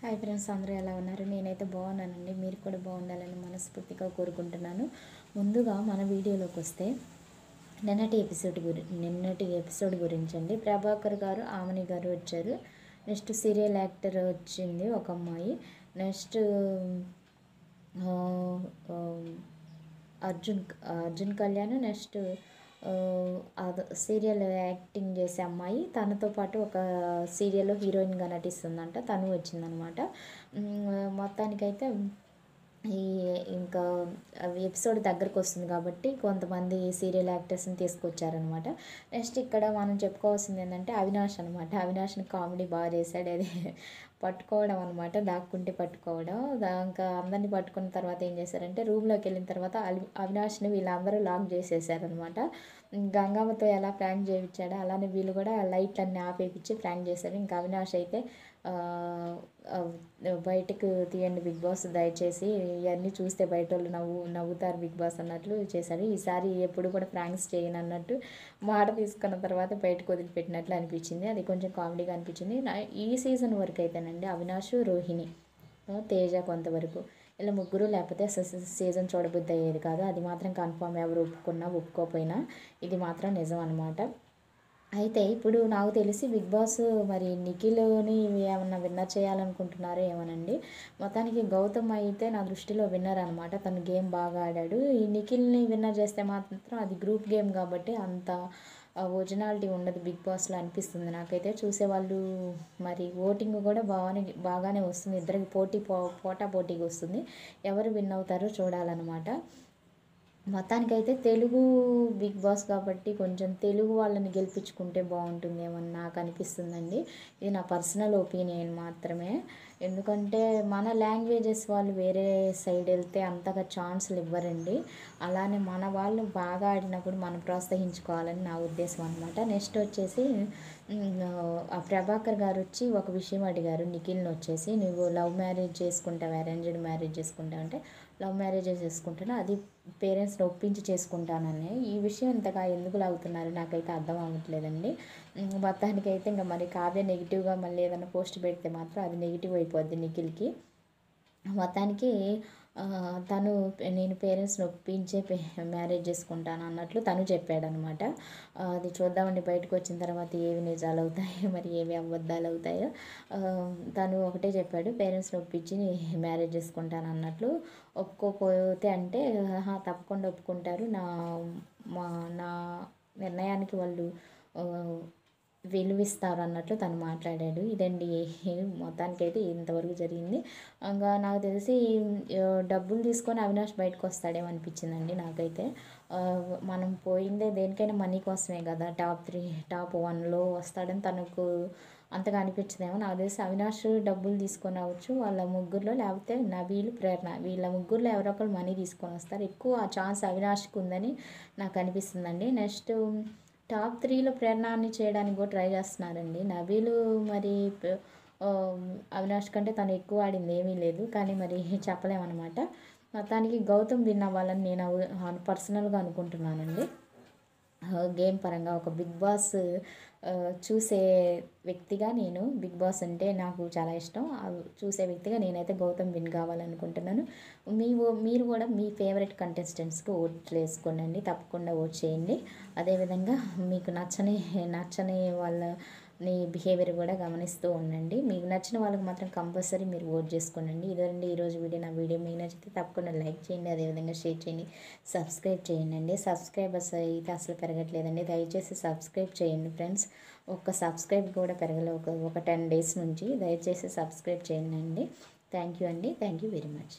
Hi friends, అందరూ ఎలా ఉన్నారు? నేనైతే బాగున్నానండి. మీరు కూడా బాగుండాలని మనస్ఫూర్తిగా కోరుకుంటున్నాను. ముందుగా మన వీడియోలోకి వస్తే నిన్నటి ఎపిసోడ్ గురించి అండి. ప్రభాకర్ గారు, ఆమని గారు వచ్చారు. నెక్స్ట్ సీరియల్ యాక్టర్ వచ్చింది ఒక అమ్మాయి. Next Arjun Kalyan. Next serial acting చేసే అమ్మాయి, తనతో పాటు ఒక సీరియల్లో హీరోయిన్గా నటిస్తుందంట, తను వచ్చిందనమాట. మొత్తానికైతే ఈ ఇంకా ఎపిసోడ్ దగ్గరకు వస్తుంది కాబట్టి కొంతమంది సీరియల్ యాక్టర్స్ని తీసుకొచ్చారనమాట. నెక్స్ట్ ఇక్కడ మనం చెప్పుకోవాల్సింది ఏంటంటే అవినాష్ అనమాట. అవినాష్ని కామెడీ బాగా చేశాడు. అది పట్టుకోవడం అనమాట, దాక్కుంటే పట్టుకోవడం. ఇంకా అందరినీ పట్టుకున్న తర్వాత ఏం చేశారంటే రూమ్లోకి వెళ్ళిన తర్వాత అవినాష్ని వీళ్ళందరూ లాక్ చేసేసారనమాట. గంగమ్మతో ఎలా ప్రాంక్ చేయించాడో అలానే వీళ్ళు కూడా లైట్లన్నీ ఆపేపించి ప్రాంక్ చేశారు. ఇంకా అవినాష్ అయితే బయటకు తీయండి బిగ్ బాస్, దయచేసి ఇవన్నీ చూస్తే బయట వాళ్ళు నవ్వుతారు బిగ్ బాస్ అన్నట్లు చేశారు. ఈసారి ఎప్పుడు కూడా ప్రాంక్స్ చేయను అన్నట్టు మాట తీసుకున్న తర్వాత బయటకు వదిలిపెట్టినట్లు అనిపించింది. అది కొంచెం కామెడీగా అనిపించింది. ఈ సీజన్ వరకు అయితేనండి అవినాష్, రోహిణి, తేజ కొంతవరకు ఇలా ముగ్గురు లేకపోతే సీజన్ చూడబుద్ధి అయ్యేది కాదు. అది మాత్రం కన్ఫామ్, ఎవరు ఒప్పుకున్నా ఒప్పుకోకపోయినా ఇది మాత్రం నిజం అనమాట. అయితే ఇప్పుడు నాకు తెలిసి బిగ్ బాస్ మరి నిఖిల్ని ఏమన్నా విన్నర్ చేయాలనుకుంటున్నారో ఏమోనండి. మొత్తానికి గౌతమ్ అయితే నా దృష్టిలో విన్నర్ అనమాట. తను గేమ్ బాగా ఆడాడు. ఈ నిఖిల్ని విన్నర్ చేస్తే మాత్రం అది గ్రూప్ గేమ్ కాబట్టి అంత ఒరిజినాలిటీ ఉండదు బిగ్ బాస్లో అనిపిస్తుంది నాకైతే. చూసేవాళ్ళు మరి ఓటింగ్ కూడా బాగానే వస్తుంది. ఇద్దరికి పోటా పోటీగా వస్తుంది. ఎవరు విన్ అవుతారో చూడాలన్నమాట. మొత్తానికైతే తెలుగు బిగ్ బాస్ కాబట్టి కొంచెం తెలుగు వాళ్ళని గెలిపించుకుంటే బాగుంటుందేమో అని నాకు అనిపిస్తుందండి. ఇది నా పర్సనల్ ఒపీనియన్ మాత్రమే. ఎందుకంటే మన లాంగ్వేజెస్ వాళ్ళు వేరే సైడ్ వెళ్తే అంతగా ఛాన్సులు ఇవ్వరండి. అలానే మన వాళ్ళు బాగా ఆడినప్పుడు మనం ప్రోత్సహించుకోవాలని నా ఉద్దేశం అనమాట. నెక్స్ట్ వచ్చేసి ఆ ప్రభాకర్ గారు వచ్చి ఒక విషయం అడిగారు నిఖిల్ని వచ్చేసి, నువ్వు లవ్ మ్యారేజ్ చేసుకుంటావు, అరేంజ్డ్ మ్యారేజ్ చేసుకుంటావు అంటే లవ్ మ్యారేజ్ చేసుకుంటాను, అది పేరెంట్స్ని ఒప్పించి చేసుకుంటానని. ఈ విషయం ఇంతగా ఎందుకు లాగుతున్నారు నాకైతే అర్థం అవ్వట్లేదండి. మొత్తానికైతే ఇంకా మరి కావ్య నెగిటివ్గా మళ్ళీ ఏదైనా పోస్ట్ పెడితే మాత్రం అది నెగిటివ్ అయిపోద్ది నిఖిల్కి. మొత్తానికి నేను పేరెంట్స్ని ఒప్పించే మ్యారేజ్ చేసుకుంటాను అన్నట్లు తను చెప్పాడనమాట. అది చూద్దామండి బయటకు వచ్చిన తర్వాత ఏవి నిజాలు అవుతాయో మరి ఏవి అబద్ధాలు అవుతాయో. తను ఒకటే చెప్పాడు, పేరెంట్స్ని ఒప్పించి మ్యారేజ్ చేసుకుంటాను అన్నట్లు. ఒప్పుకోకపోతే అంటే తప్పకుండా ఒప్పుకుంటారు, నా నిర్ణయానికి వాళ్ళు విలువిస్తారు అన్నట్లు తను మాట్లాడాడు. ఇదండి మొత్తానికైతే ఇంతవరకు జరిగింది. ఇంకా నాకు తెలిసి డబ్బులు తీసుకొని అవినాష్ బయటకు వస్తాడేమో అనిపించిందండి నాకైతే. మనం పోయిందే దేనికైనా మనీ కోసమే కదా. టాప్ 1లో వస్తాడని తనకు అంతగా అనిపించదేమో. నాకు తెలిసి అవినాష్ డబ్బులు తీసుకొని అవ్వచ్చు వాళ్ళ ముగ్గురులో, లేకపోతే నబీల్, ప్రేరణ, వీళ్ళ ముగ్గురులో ఎవరో ఒకరు మనీ తీసుకొని వస్తారు. ఎక్కువ ఆ ఛాన్స్ అవినాష్కి ఉందని నాకు అనిపిస్తుందండి. నెక్స్ట్ టాప్ 3లో ప్రేరణని చేయడానికి కూడా ట్రై చేస్తున్నారండి. నబీలు మరి అవినాష్ కంటే తను ఎక్కువ ఆడింది ఏమీ లేదు, కానీ మరి చెప్పలేమన్నమాట. మొత్తానికి గౌతమ్ విన్ అవ్వాలని నేను పర్సనల్గా అనుకుంటున్నానండి. గేమ్ పరంగా ఒక బిగ్ బాస్ చూసే వ్యక్తిగా నేను, బిగ్ బాస్ అంటే నాకు చాలా ఇష్టం. చూసే వ్యక్తిగా నేనైతే గౌతమ్ విన్ కావాలనుకుంటున్నాను. మీరు కూడా మీ ఫేవరెట్ కంటెస్టెంట్స్కి ఓట్లు వేసుకోండి, తప్పకుండా ఓట్ చేయండి. అదేవిధంగా మీకు నచ్చని వాళ్ళని బిహేవియర్ కూడా గమనిస్తూ ఉండండి. మీకు నచ్చిన వాళ్ళకి మాత్రం కంపల్సరీ మీరు ఓట్ చేసుకోండి. ఇదండి ఈరోజు వీడియో. నా వీడియో మీకు నచ్చితే తప్పకుండా లైక్ చేయండి, అదేవిధంగా షేర్ చేయండి, సబ్స్క్రైబ్ చేయండి. సబ్స్క్రైబర్స్ అయితే అసలు పెరగట్లేదండి, దయచేసి సబ్స్క్రైబ్ చేయండి ఫ్రెండ్స్. ఒక్క సబ్స్క్రైబ్ కూడా పెరగలేదు ఒక 10 days నుంచి. దయచేసి సబ్స్క్రైబ్ చేయండి. థ్యాంక్ యూ అండి. Thank you very much.